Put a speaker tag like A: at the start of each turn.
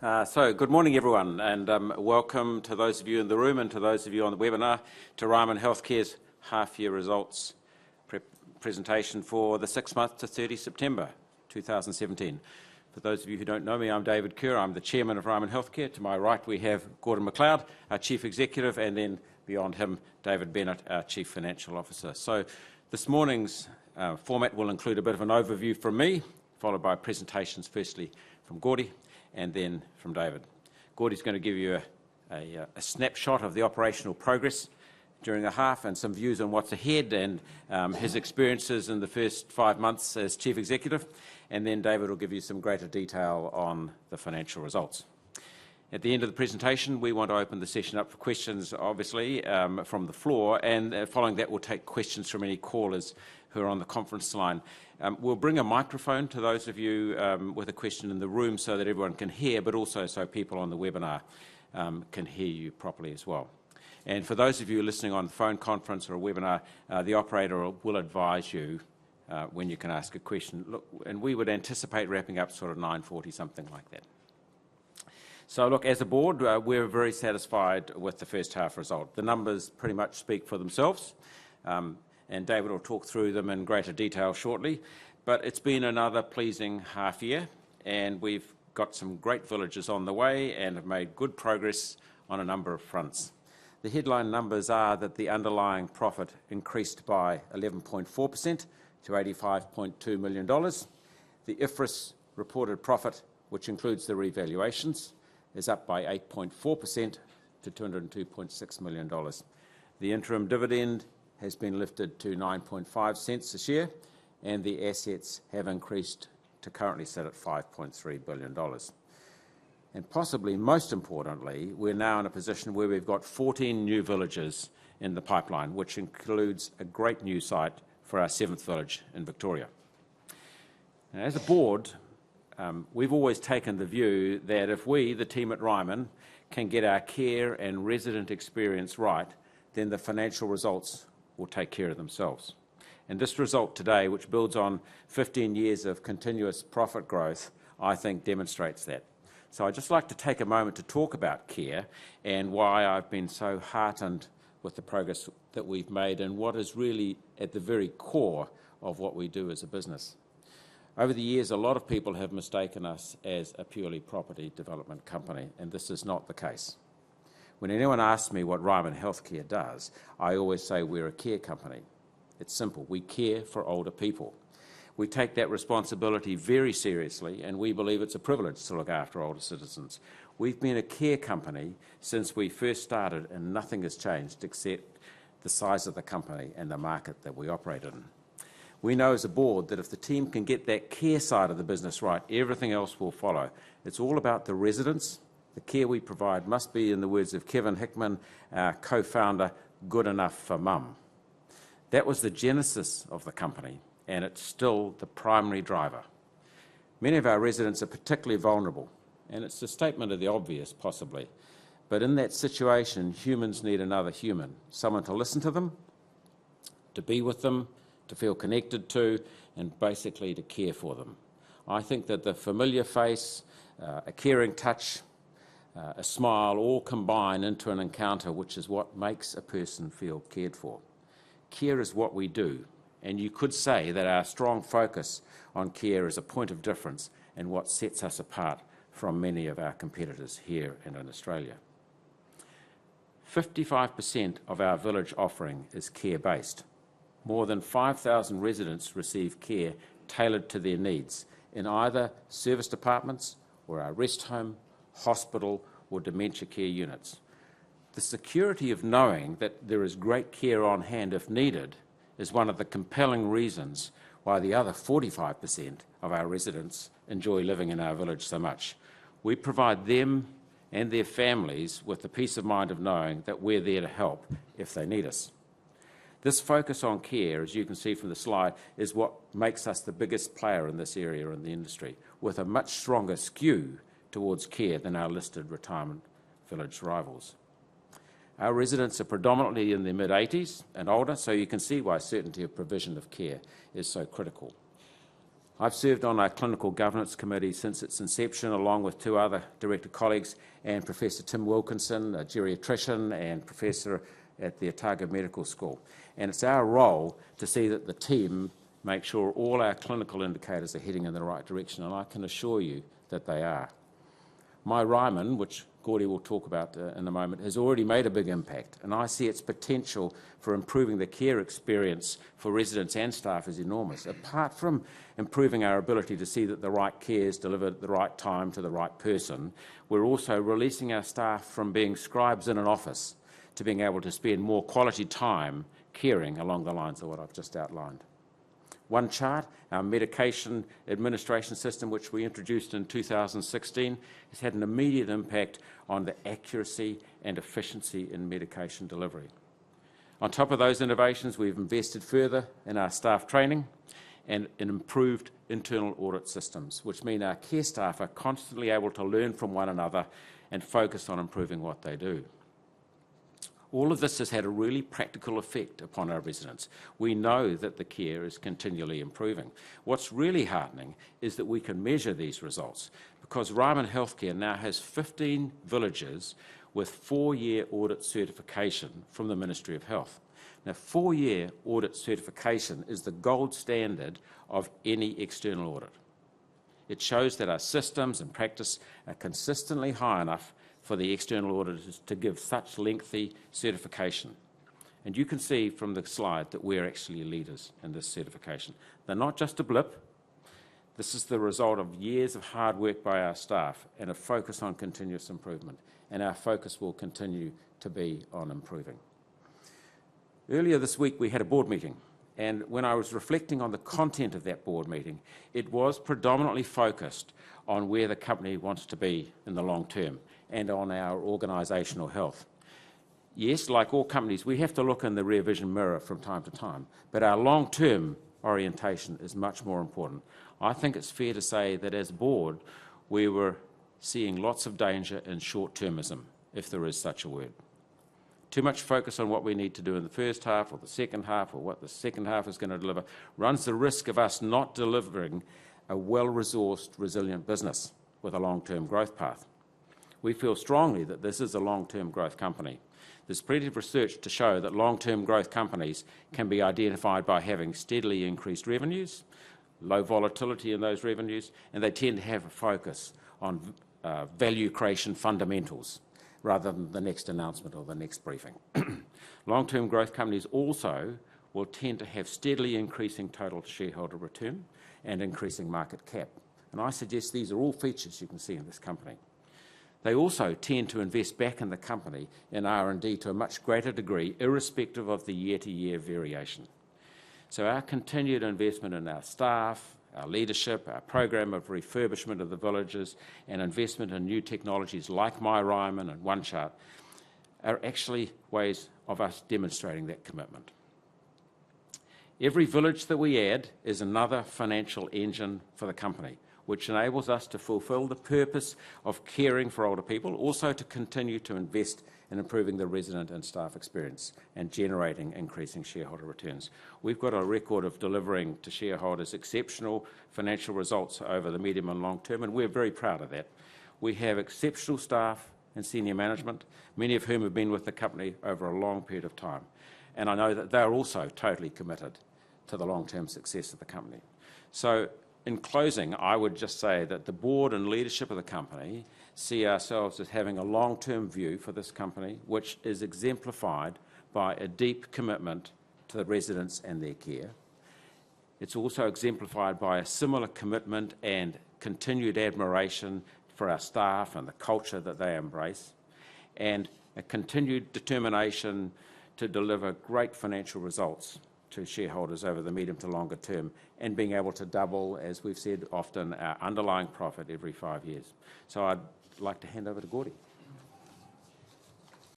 A: Good morning, everyone, and welcome to those of you in the room and to those of you on the webinar to Ryman Healthcare's half-year results presentation for the 6 months to 30 September 2017. For those of you who don't know me, I'm David Kerr. I'm the Chairman of Ryman Healthcare. To my right, we have Gordon McLeod, our Chief Executive, and then beyond him, David Bennett, our Chief Financial Officer. So this morning's format will include a bit of an overview from me, followed by presentations firstly from Gordy, and then from David. Gordy's going to give you a snapshot of the operational progress during the half and some views on what's ahead and his experiences in the first 5 months as Chief Executive. And then David will give you some greater detail on the financial results. At the end of the presentation, we want to open the session up for questions, obviously, from the floor, and following that, we'll take questions from any callers who are on the conference line. We'll bring a microphone to those of you with a question in the room so that everyone can hear, but also so people on the webinar can hear you properly as well. And for those of you listening on the phone conference or a webinar, the operator will advise you when you can ask a question. Look, and we would anticipate wrapping up sort of 9:40, something like that. So look, as a board, we're very satisfied with the first half result. The numbers pretty much speak for themselves, and David will talk through them in greater detail shortly. But it's been another pleasing half year, and we've got some great villages on the way and have made good progress on a number of fronts. The headline numbers are that the underlying profit increased by 11.4% to $85.2 million. The IFRS reported profit, which includes the revaluations, is up by 8.4% to $202.6 million. The interim dividend has been lifted to 9.5 cents a share, and the assets have increased to currently sit at $5.3 billion. And possibly most importantly, we're now in a position where we've got 14 new villages in the pipeline, which includes a great new site for our 7th village in Victoria. Now, as a board, we've always taken the view that if we, the team at Ryman, can get our care and resident experience right, then the financial results will take care of themselves. And this result today, which builds on 15 years of continuous profit growth, I think demonstrates that. So I'd just like to take a moment to talk about care and why I've been so heartened with the progress that we've made and what is really at the very core of what we do as a business. Over the years, a lot of people have mistaken us as a purely property development company, and this is not the case. When anyone asks me what Ryman Healthcare does, I always say we're a care company. It's simple. We care for older people. We take that responsibility very seriously, and we believe it's a privilege to look after older citizens. We've been a care company since we first started, and nothing has changed except the size of the company and the market that we operate in. We know as a board that if the team can get that care side of the business right, everything else will follow. It's all about the residents. The care we provide must be, in the words of Kevin Hickman, our co-founder, good enough for mum. That was the genesis of the company, and it's still the primary driver. Many of our residents are particularly vulnerable, and it's a statement of the obvious, possibly. But in that situation, humans need another human, someone to listen to them, to be with them, to feel connected to, and basically to care for them. I think that the familiar face, a caring touch, a smile all combine into an encounter which is what makes a person feel cared for. Care is what we do, and you could say that our strong focus on care is a point of difference and what sets us apart from many of our competitors here and in Australia. 55% of our village offering is care-based. More than 5,000 residents receive care tailored to their needs in either service departments or our rest home, hospital or dementia care units. The security of knowing that there is great care on hand if needed is one of the compelling reasons why the other 45% of our residents enjoy living in our village so much. We provide them and their families with the peace of mind of knowing that we're there to help if they need us. This focus on care, as you can see from the slide, is what makes us the biggest player in this area in the industry, with a much stronger skew towards care than our listed retirement village rivals. Our residents are predominantly in their mid-80s and older, so you can see why certainty of provision of care is so critical. I've served on our Clinical Governance Committee since its inception, along with two other director colleagues, and Professor Tim Wilkinson, a geriatrician and professor at the Otago Medical School. And it's our role to see that the team make sure all our clinical indicators are heading in the right direction, and I can assure you that they are. My Ryman, which Gordy will talk about in a moment, has already made a big impact, and I see its potential for improving the care experience for residents and staff is enormous. Apart from improving our ability to see that the right care is delivered at the right time to the right person, we're also releasing our staff from being scribes in an office to being able to spend more quality time caring along the lines of what I've just outlined. One Chart, our medication administration system, which we introduced in 2016, has had an immediate impact on the accuracy and efficiency in medication delivery. On top of those innovations, we've invested further in our staff training and in improved internal audit systems, which mean our care staff are constantly able to learn from one another and focus on improving what they do. All of this has had a really practical effect upon our residents. We know that the care is continually improving. What's really heartening is that we can measure these results, because Ryman Healthcare now has 15 villages with 4-year audit certification from the Ministry of Health. Now, 4-year audit certification is the gold standard of any external audit. It shows that our systems and practice are consistently high enough for the external auditors to give such lengthy certification. And you can see from the slide that we're actually leaders in this certification. They're not just a blip. This is the result of years of hard work by our staff and a focus on continuous improvement. And our focus will continue to be on improving. Earlier this week, we had a board meeting. And when I was reflecting on the content of that board meeting, it was predominantly focused on where the company wants to be in the long term and on our organisational health. Yes, like all companies, we have to look in the rear vision mirror from time to time, but our long-term orientation is much more important. I think it's fair to say that as a board, we were seeing lots of danger in short-termism, if there is such a word. Too much focus on what we need to do in the first half or the second half or what the second half is going to deliver runs the risk of us not delivering a well-resourced, resilient business with a long-term growth path. We feel strongly that this is a long-term growth company. There's plenty of research to show that long-term growth companies can be identified by having steadily increased revenues, low volatility in those revenues, and they tend to have a focus on value creation fundamentals rather than the next announcement or the next briefing. Long-term growth companies also will tend to have steadily increasing total shareholder return and increasing market cap. And I suggest these are all features you can see in this company. They also tend to invest back in the company in R&D to a much greater degree, irrespective of the year-to-year variation. So our continued investment in our staff, our leadership, our program of refurbishment of the villages, and investment in new technologies like Ryman and One Chart are actually ways of us demonstrating that commitment. Every village that we add is another financial engine for the company, which enables us to fulfil the purpose of caring for older people, also to continue to invest in improving the resident and staff experience and generating increasing shareholder returns. We've got a record of delivering to shareholders exceptional financial results over the medium and long term, and we're very proud of that. We have exceptional staff and senior management, many of whom have been with the company over a long period of time. And I know that they're also totally committed to the long-term success of the company. So, in closing, I would just say that the board and leadership of the company see ourselves as having a long-term view for this company, which is exemplified by a deep commitment to the residents and their care. It's also exemplified by a similar commitment and continued admiration for our staff and the culture that they embrace, and a continued determination to deliver great financial results to shareholders over the medium to longer term, and being able to double, as we've said often, our underlying profit every 5 years. So I'd like to hand over to Gordy.